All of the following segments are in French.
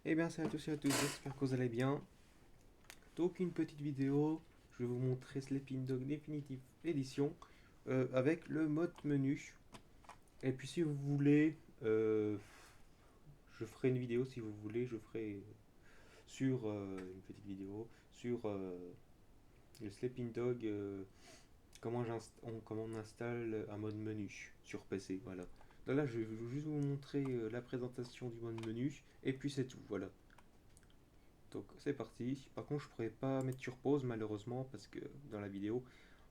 Eh bien, salut à tous et à tous, j'espère que vous allez bien. Donc, une petite vidéo, je vais vous montrer Sleeping Dog Definitive Edition avec le mode menu. Et puis, si vous voulez, je ferai une vidéo, si vous voulez, je ferai sur une petite vidéo sur le Sleeping Dog, comment on installe un mode menu sur PC. Voilà. Donc là, je vais juste vous montrer la présentation du mode menu, et puis c'est tout. Voilà. Donc c'est parti. Par contre, je pourrais pas mettre sur pause malheureusement parce que dans la vidéo,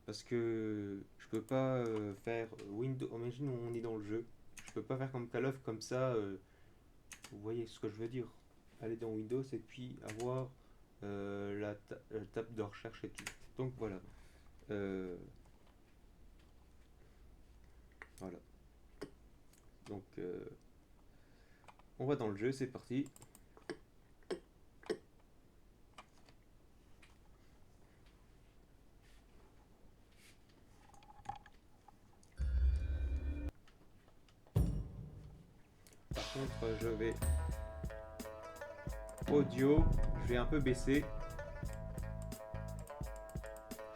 parce que je peux pas faire Windows. Imagine on est dans le jeu, je peux pas faire comme Call of comme ça. Vous voyez ce que je veux dire? Aller dans Windows et puis avoir la table de recherche et tout. Donc voilà. Euh, voilà. Donc on va dans le jeu, c'est parti. Par contre, je vais audio, je vais un peu baisser.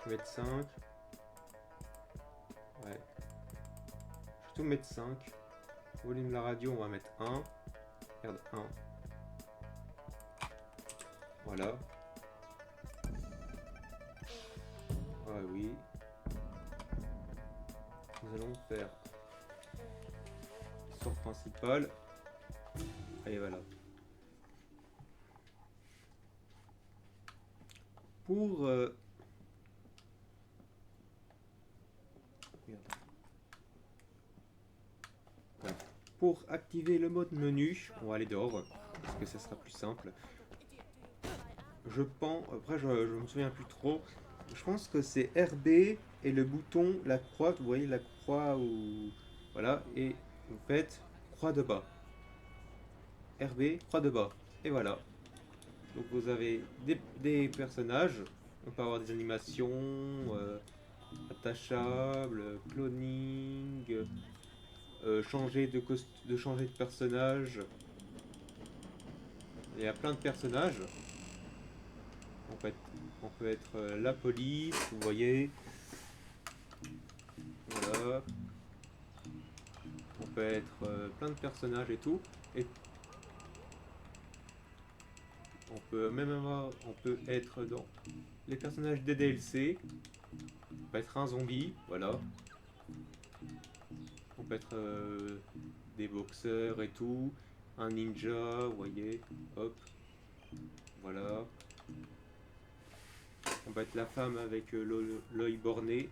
Je vais mettre 5. Ouais. Je vais tout mettre 5. Volume de la radio, on va mettre 1. Regarde, 1. Voilà. Ah oui. Nous allons faire l'histoire principale. Allez, voilà. Pour... voilà. Pour activer le mode menu, on va aller dehors, parce que ça sera plus simple. Je pense... Après, je me souviens plus trop. Je pense que c'est RB et le bouton, la croix. Vous voyez la croix ou... Voilà. Et vous faites croix de bas. RB, croix de bas. Et voilà. Donc vous avez des personnages. On peut avoir des animations attachables, cloning, changer de personnage. Il y a plein de personnages. On peut être la police, vous voyez. Voilà. On peut être plein de personnages et tout. Et on peut être dans les personnages des DLC. On peut être un zombie, voilà. On peut être des boxeurs et tout. Un ninja, vous voyez. Hop, voilà. On peut être la femme avec l'œil borné.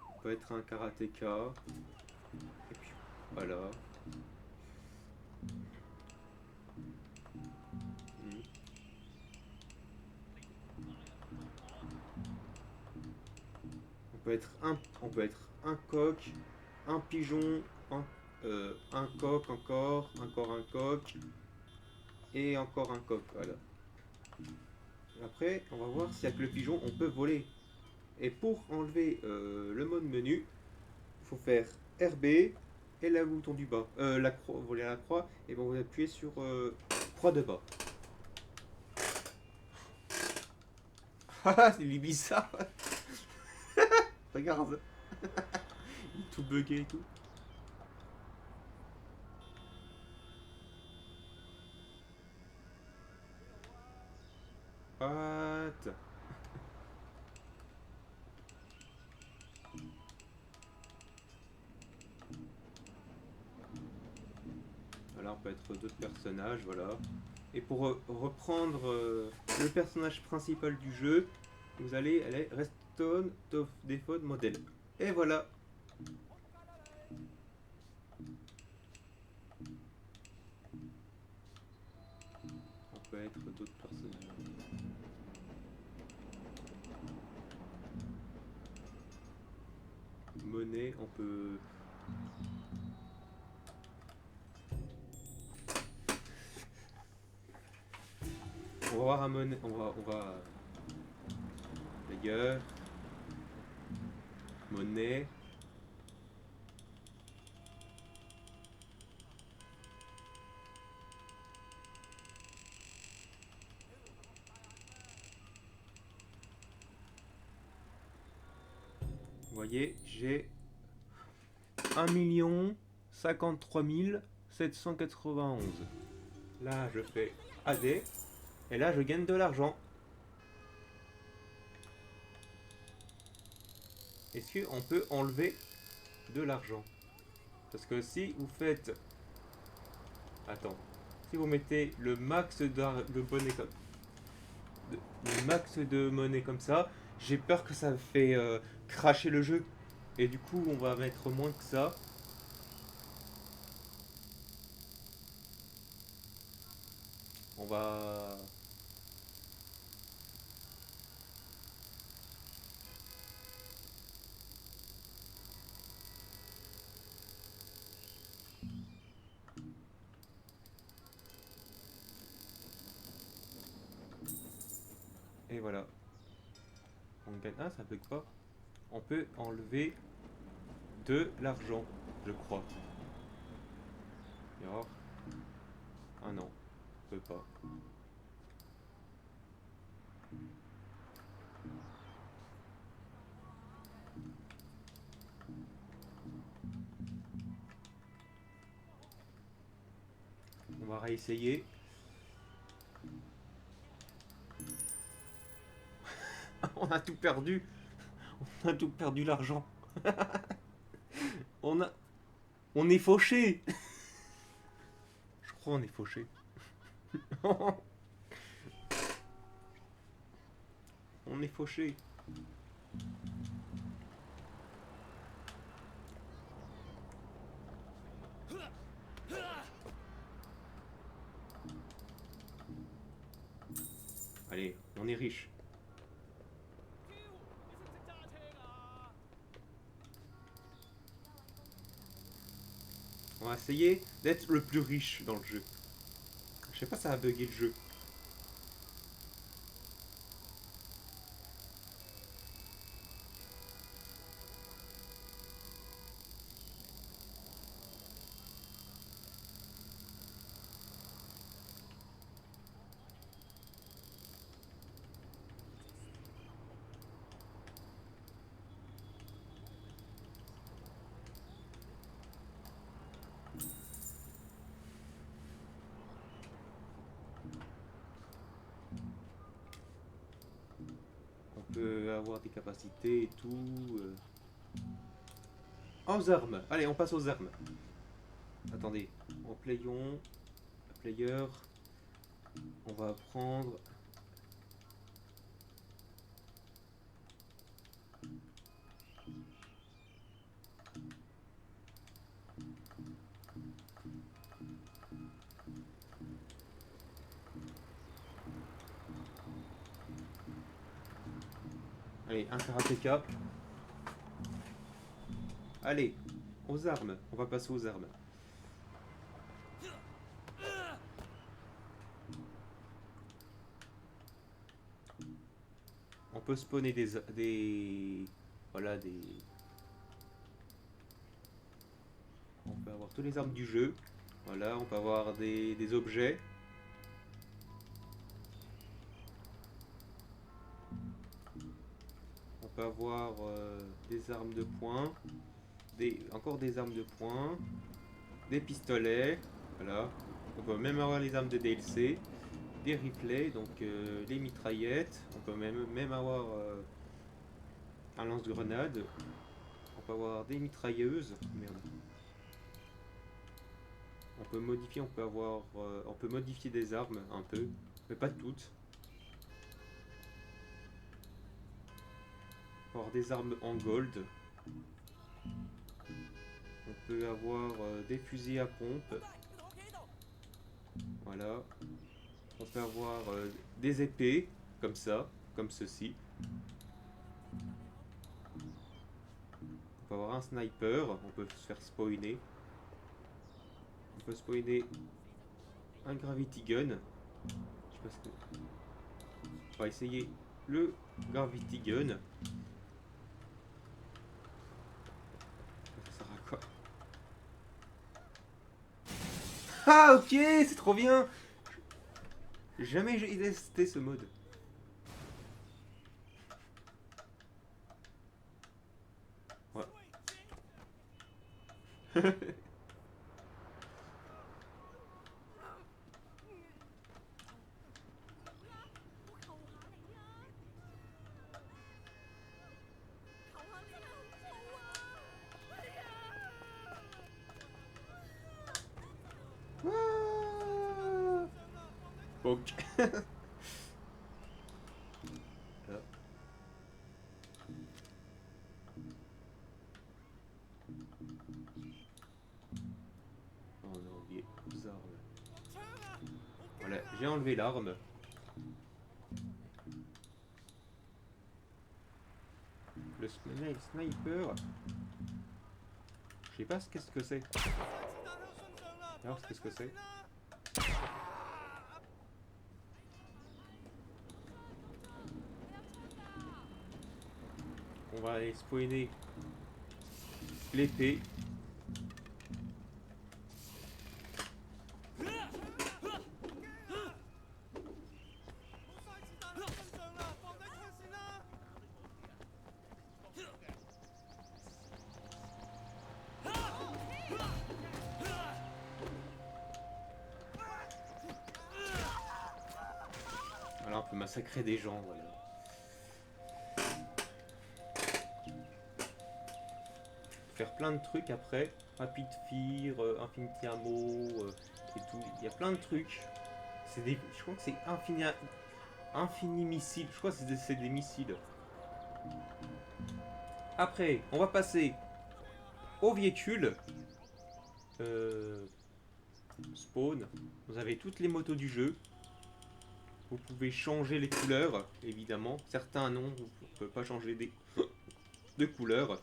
On peut être un karatéka. Et puis voilà. Hmm. On peut être un coq, un pigeon, un coq encore un coq et encore un coq. Voilà. Après, on va voir si avec le pigeon on peut voler. Et pour enlever le mode menu, il faut faire RB et le bouton du bas. La croix, vous voulez la croix, et bon, vous appuyez sur croix de bas. Ah, c'est bizarre. Regarde. Il est tout bugué et tout. What? Voilà, on peut être d'autres personnages, voilà. Et pour reprendre le personnage principal du jeu, vous allez aller Restone of Default Model. Et voilà. On peut être d'autres personnages. Monnaie, on peut... On va voir un monnaie... On va... D'ailleurs... Monnaie... voyez, j'ai 1 53 791. Là, je fais AD. Et là, je gagne de l'argent. Est-ce qu'on peut enlever de l'argent? Parce que si vous faites... Attends. Si vous mettez le max de monnaie comme... le max de monnaie comme ça, j'ai peur que ça fait cracher le jeu. Et du coup, on va mettre moins que ça. On va... Et voilà. On gagne... Ah, ça bug pas. On peut enlever de l'argent, je crois. Alors... Ah non, on peut pas. On va réessayer. On a tout perdu. On a tout perdu l'argent. On a... On est fauché. Je crois on est fauché. On est fauché. Allez, on est riche. On va essayer d'être le plus riche dans le jeu. Je sais pas, ça a bugué le jeu. On peut avoir des capacités et tout. Aux armes. Allez, on passe aux armes. Attendez. En player. On va prendre... Allez, un karatéka. Allez, aux armes. On va passer aux armes. On peut spawner des... Voilà, des... On peut avoir tous les armes du jeu. Voilà, on peut avoir des objets. On peut avoir des armes de poing. Encore des armes de poing. Des pistolets. Voilà. On peut même avoir les armes de DLC. Des riflets, donc les mitraillettes. On peut même avoir un lance-grenade. On peut avoir des mitrailleuses. Merde. On peut modifier, on peut modifier des armes un peu, mais pas toutes. On peut avoir des armes en gold. On peut avoir des fusils à pompe. Voilà. On peut avoir des épées, comme ça, comme ceci. On peut avoir un sniper, on peut se faire spawner. On peut spawner un gravity gun. Je sais pas ce que... On va essayer le gravity gun. Ça sert à quoi? Ah ok, c'est trop bien. Jamais j'ai testé ce mode. Ah. Ok. Là. Oh, on a oublié les armes. Voilà, j'ai enlevé l'arme. Le sniper. Je sais pas ce qu'est-ce que c'est. Alors, qu'est-ce que c'est? On va aller spawner l'épée. Voilà, on peut massacrer des gens, voilà. Faire plein de trucs après. Rapid Fire, Infinity Ammo et tout. Il y a plein de trucs. Je crois que c'est infini missile. Je crois que c'est des missiles. Après, on va passer au véhicule. Spawn. Vous avez toutes les motos du jeu. Vous pouvez changer les couleurs, évidemment. Certains non, vous ne pouvez pas changer de couleurs.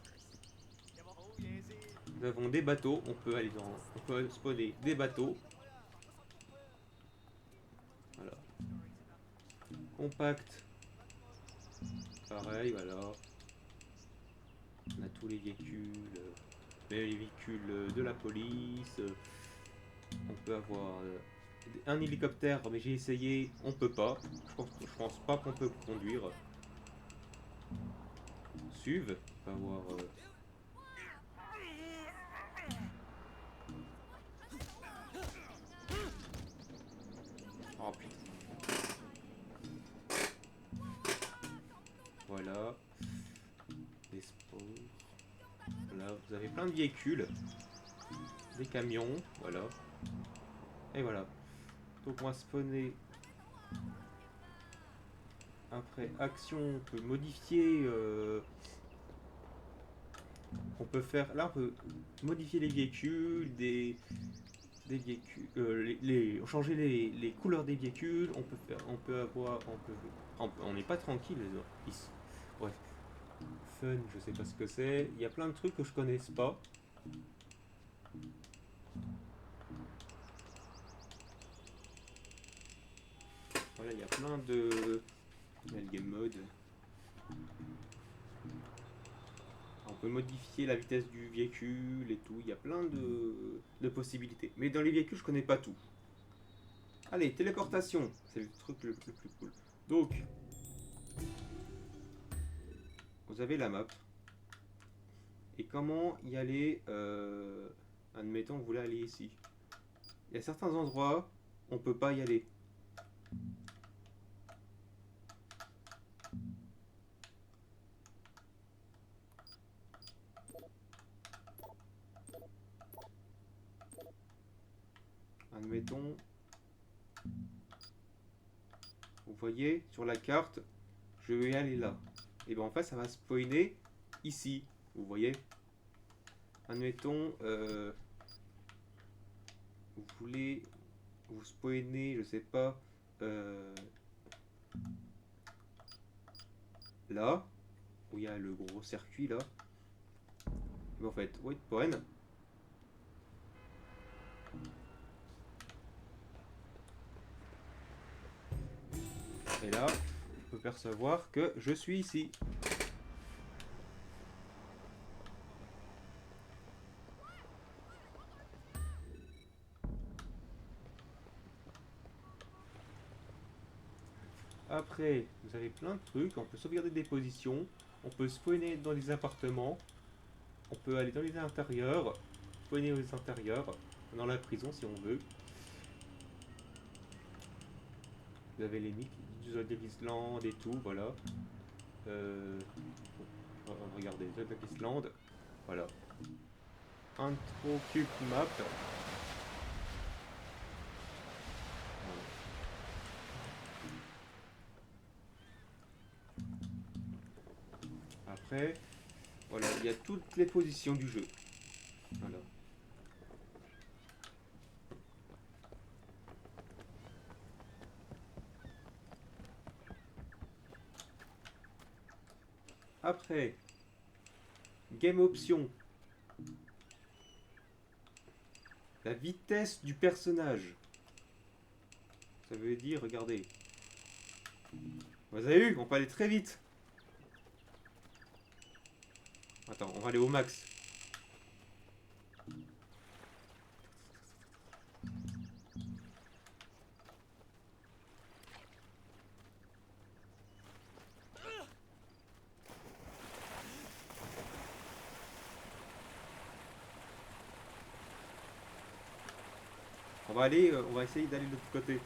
Nous avons des bateaux, on peut spawner des bateaux. Voilà. Compact. Pareil, voilà. On a tous les véhicules, les véhicules de la police. On peut avoir un hélicoptère, mais j'ai essayé, on peut pas. Je pense pas qu'on peut conduire. SUV, on peut avoir. Oh putain. Voilà. Des sports. Voilà, vous avez plein de véhicules. Des camions, voilà. Et voilà. Donc on va spawner. Après, action, on peut modifier. On peut faire. Là, on peut modifier les véhicules, des véhicules. Changer les couleurs des véhicules. On peut faire. On peut avoir. On n'est pas tranquille ici. Bref. Fun, je sais pas ce que c'est. Il y a plein de trucs que je connaisse pas. Voilà, il y a plein de. Il y a le game mode. On peut modifier la vitesse du véhicule et tout. Il y a plein de possibilités. Mais dans les véhicules, je connais pas tout. Allez, téléportation. C'est le truc le plus cool. Donc, vous avez la map. Et comment y aller admettons, vous voulez aller ici. Il y a certains endroits, on peut pas y aller. Admettons, vous voyez sur la carte, je vais aller là. Et bien en fait, ça va spawner ici. Vous voyez. Admettons, vous voulez vous spawner, je sais pas, là, où il y a le gros circuit là. Mais en fait, wait point. Et là, on peut percevoir que je suis ici. Après, vous avez plein de trucs. On peut sauvegarder des positions. On peut spawner dans les appartements. On peut aller dans les intérieurs. spawner aux intérieurs, dans la prison si on veut. Vous avez les nids du Zodiac Island et tout, voilà. Regardez, Zodiac Island, voilà. Intro cube map. Voilà. Après, voilà, il y a toutes les positions du jeu. Voilà. Après, game option. La vitesse du personnage. Ça veut dire, regardez. Vous avez vu, on peut aller très vite. Attends, on va aller au max. On va essayer d'aller de l'autre côté.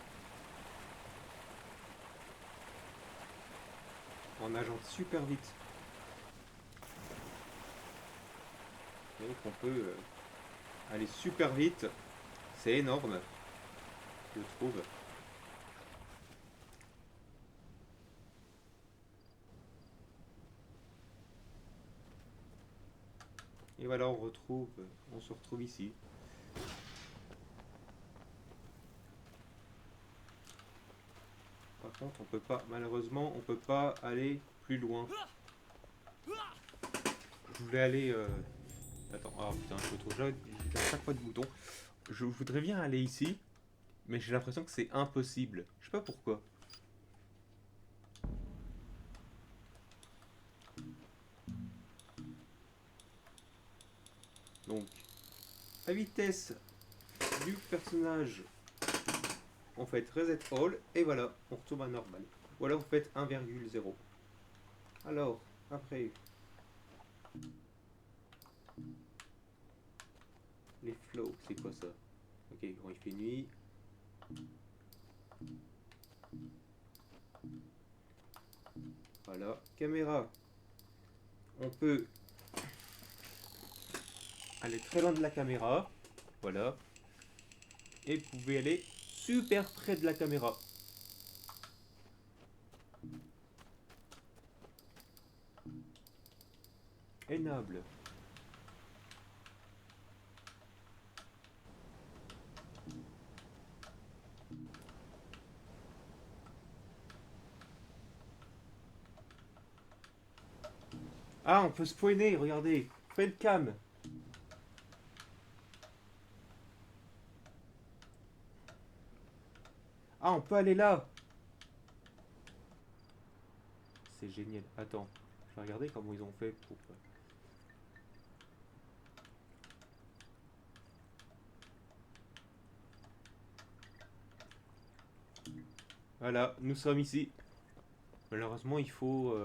En nageant super vite. Donc on peut aller super vite. C'est énorme, je trouve. Et voilà, on se retrouve ici. Par contre, on peut pas, malheureusement, on peut pas aller plus loin. Je voulais aller. Attends, ah putain, je trouve à chaque fois de bouton. Je voudrais bien aller ici, mais j'ai l'impression que c'est impossible. Je sais pas pourquoi. Donc, la vitesse du personnage, on fait reset all, et voilà, on retourne à normal. Ou alors vous faites 1,0. Alors, après, les flows, c'est quoi ça? Ok, quand il fait nuit. Voilà, caméra. On peut aller très loin de la caméra. Voilà. Et vous pouvez aller super près de la caméra. Enable. Ah, on peut spoiler, regardez. Faites cam. Ah, on peut aller là. C'est génial. Attends, je vais regarder comment ils ont fait pour... Voilà, nous sommes ici. Malheureusement, il faut...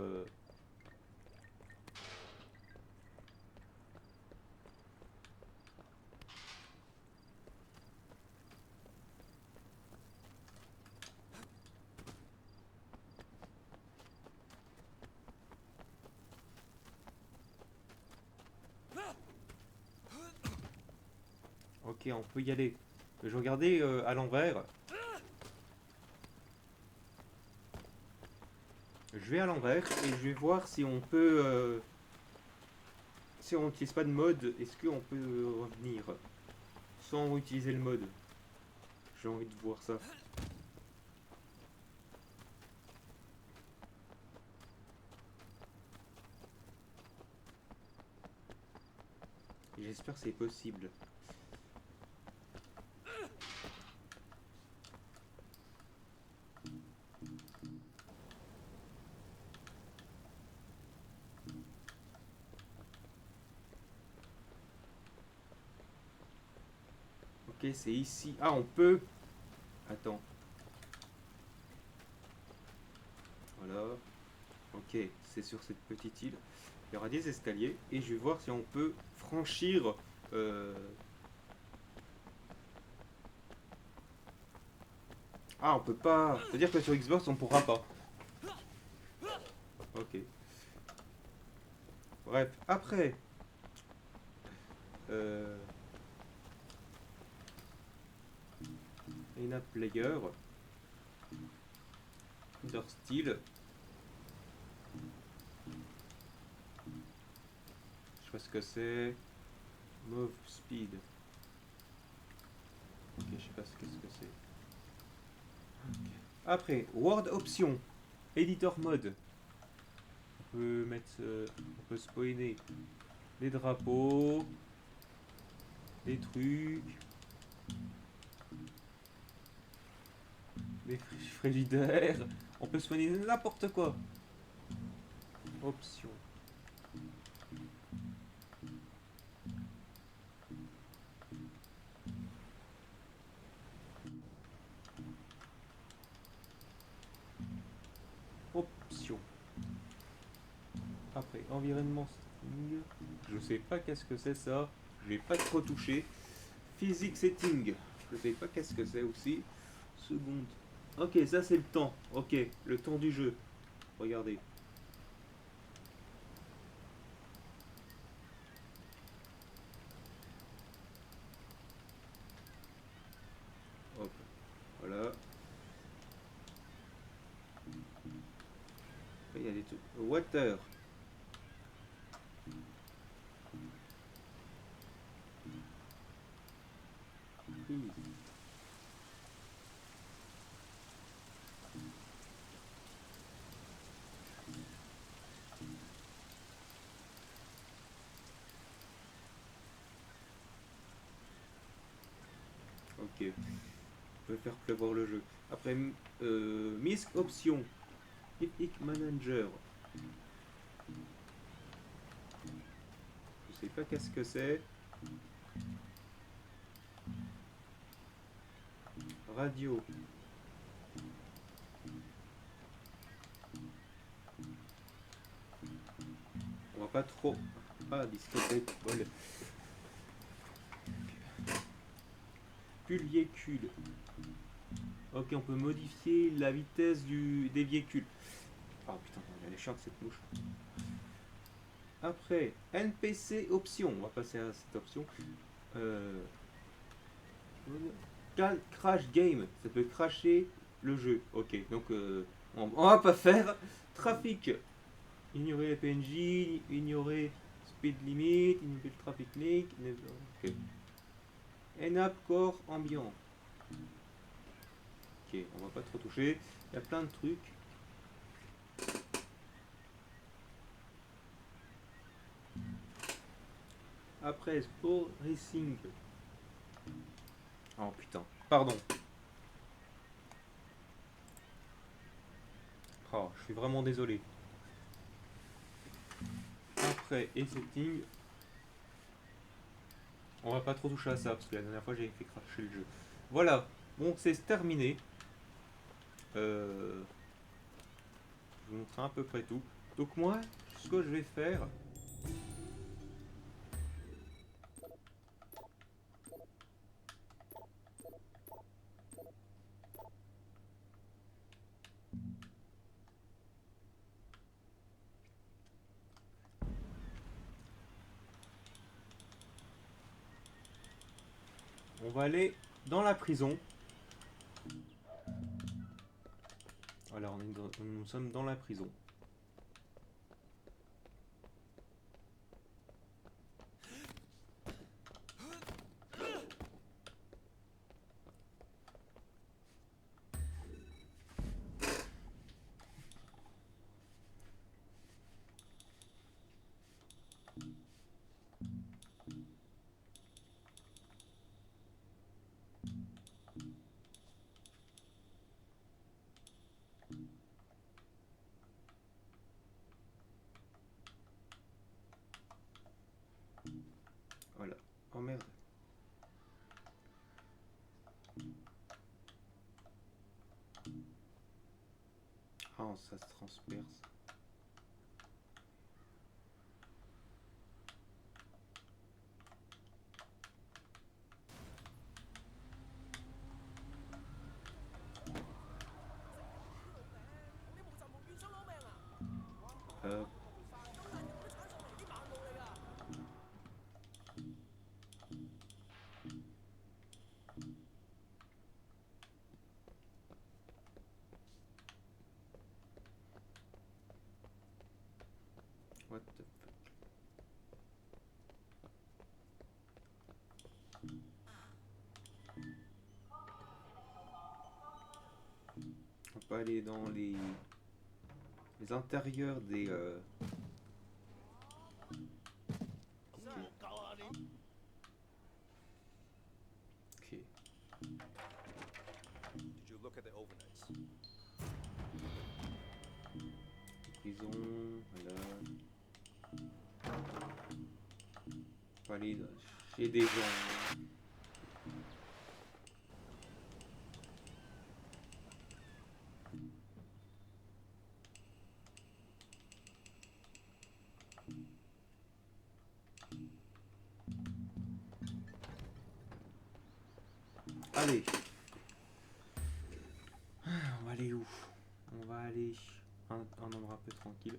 Ok, on peut y aller. Je vais regarder à l'envers. Je vais à l'envers et je vais voir si on peut... si on n'utilise pas de mode, est-ce qu'on peut revenir sans utiliser le mode? J'ai envie de voir ça. J'espère que c'est possible. Ok, c'est ici. Ah, on peut... Attends. Voilà. Ok, c'est sur cette petite île. Il y aura des escaliers et je vais voir si on peut franchir Ah, on peut pas. C'est-à-dire que sur Xbox, on pourra pas. Ok. Bref, après. Euh... In-app player. Style. Je sais pas ce que c'est. Move speed. Ok, je sais pas ce que c'est. Ok. Après, Word option. Editor mode. On peut mettre. On peut spoiler les drapeaux. Les trucs. Les frigidaires. On peut spoiler n'importe quoi. Option. Option. Après, environnement setting. Je sais pas qu'est-ce que c'est ça. Je vais pas trop touché. Physique setting. Je sais pas qu'est-ce que c'est aussi. Seconde. Ok, ça c'est le temps. Ok, le temps du jeu. Regardez. Hop, voilà. Après, il y a des trucs. Water. Easy. Ok, on peut faire pleuvoir le jeu. Après, misc option. Epic Manager. Je sais pas qu'est-ce que c'est. Radio. On va pas trop. Ah, discothèque. Voilà. Véhicule. Ok, on peut modifier la vitesse des véhicules. Oh putain, elle est chiante cette mouche. Après, NPC option. On va passer à cette option. Euh, Crash game. Ça peut crasher le jeu. Ok, donc on va pas faire. Trafic. Ignorer les PNJ, ignorer speed limit, ignorer le traffic link. Ok. Enab core ambiant. Ok, on va pas trop toucher. Il y a plein de trucs. Après, Sport Racing. Oh putain, pardon. Oh, je suis vraiment désolé. Après, et setting. On va pas trop toucher à ça parce que la dernière fois j'ai fait cracher le jeu. Voilà, bon, c'est terminé. Je vous montre à peu près tout. Donc, moi, ce que je vais faire, on va aller dans la prison. Voilà, nous sommes dans la prison. Voilà. Oh merde. Ah, ça se transperce. va aller dans les intérieurs des... Ok. Ok. Prison, voilà. On va aller chez des gens. Allez. On va aller où? On va aller un endroit un peu tranquille.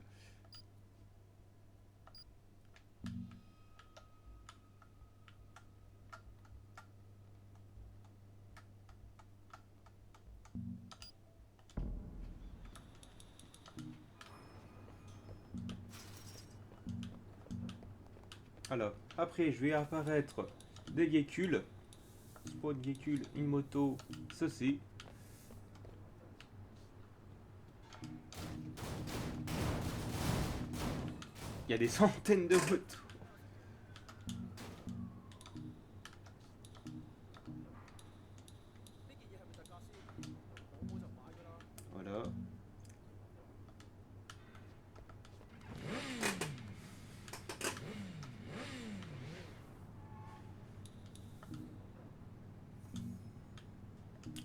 Alors, après, je vais apparaître des véhicules. Spawn véhicule, une moto, ceci. Il y a des centaines de motos. Voilà.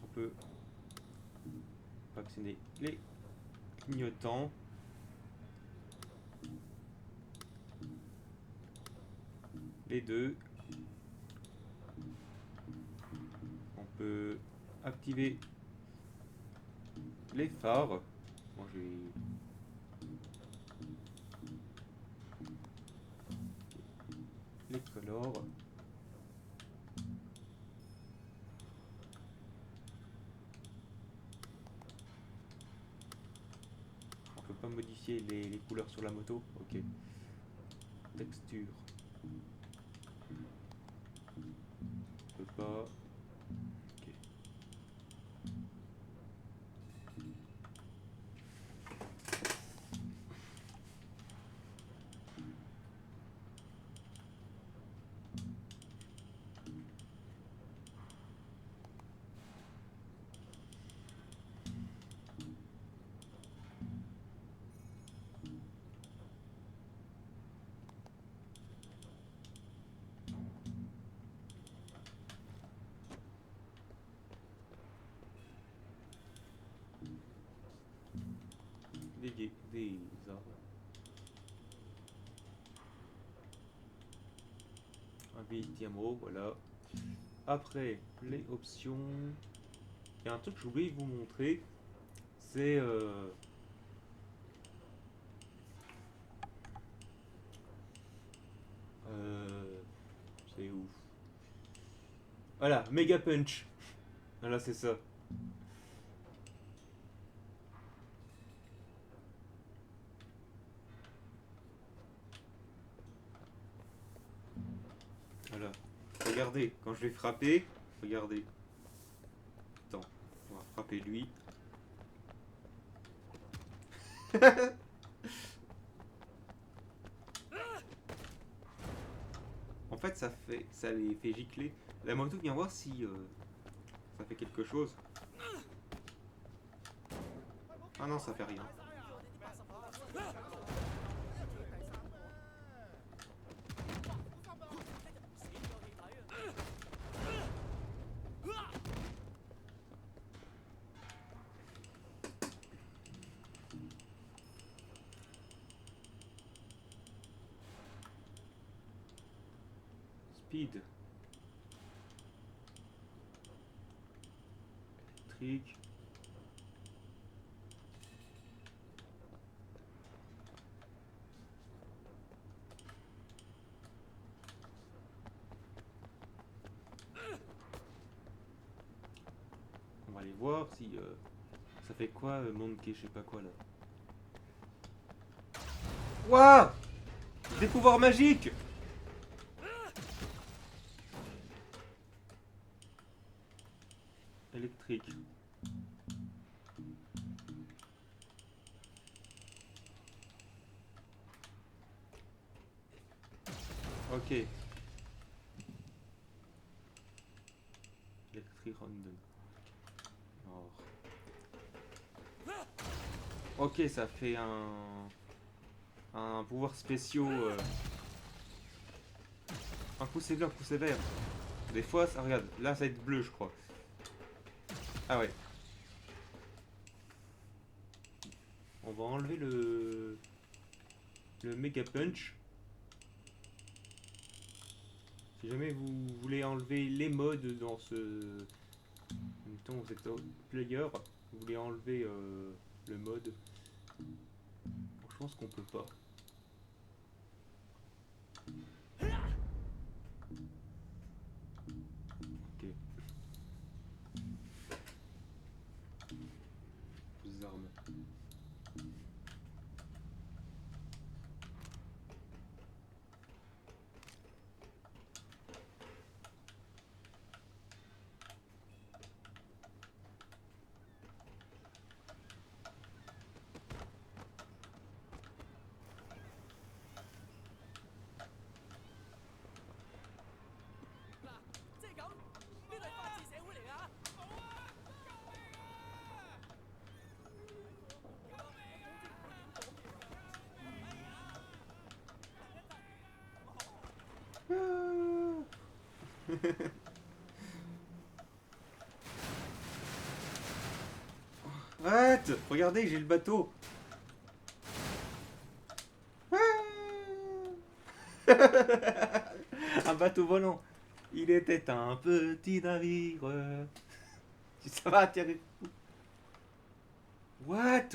On peut actionner les clignotants. Les deux. On peut activer les phares. Bon, je vais... Les colores. On peut pas modifier les couleurs sur la moto. Ok. Texture. On peut pas. Ok. Des arbres. Un diamant, voilà. Après, les options. Il y a un truc que j'ai oublié de vous montrer. C'est c'est ouf. Voilà, Mega Punch. Voilà, c'est ça. Voilà. Regardez, quand je vais frapper, regardez. Attends, on va frapper lui. En fait, ça les fait gicler. La moto vient voir si ça fait quelque chose. Ah non, ça fait rien. Speed. Électrique. On va aller voir si ça fait quoi Monkey, je sais pas quoi là. Waouh! Des pouvoirs magiques! Électrique. Ok. Electric Random. Alors. Ok, ça fait un pouvoir spéciaux. Un coup c'est bleu, un coup c'est vert. Des fois, ça regarde. Là, ça va être bleu, je crois. Ah ouais. On va enlever le Mega Punch. Si jamais vous voulez enlever les modes dans ce... Mettons, vous êtes player, vous voulez enlever le mode. Bon, je pense qu'on peut pas. Ok. Vos armes. What? Regardez, j'ai le bateau. Un bateau volant. Il était un petit navire. Ça va atterrir. What?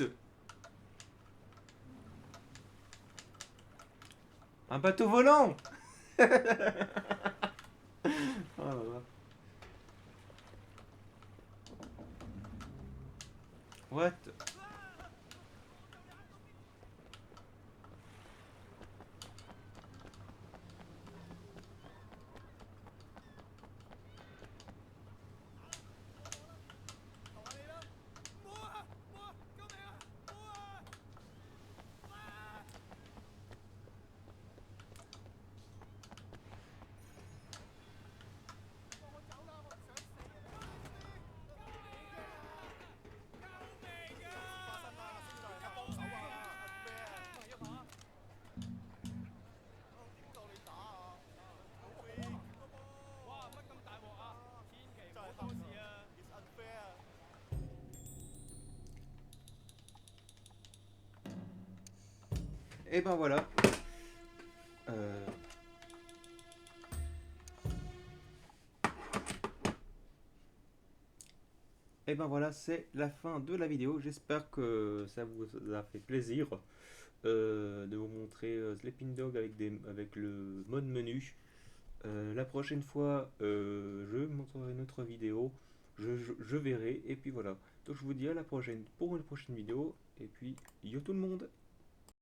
Un bateau volant. Oh là là. What? Et ben voilà. Euh, Et ben voilà, c'est la fin de la vidéo. J'espère que ça vous a fait plaisir de vous montrer Sleeping Dog avec le mode menu. La prochaine fois, je montrerai une autre vidéo. Je verrai. Et puis voilà. Donc je vous dis à la prochaine pour une prochaine vidéo. Et puis, yo tout le monde!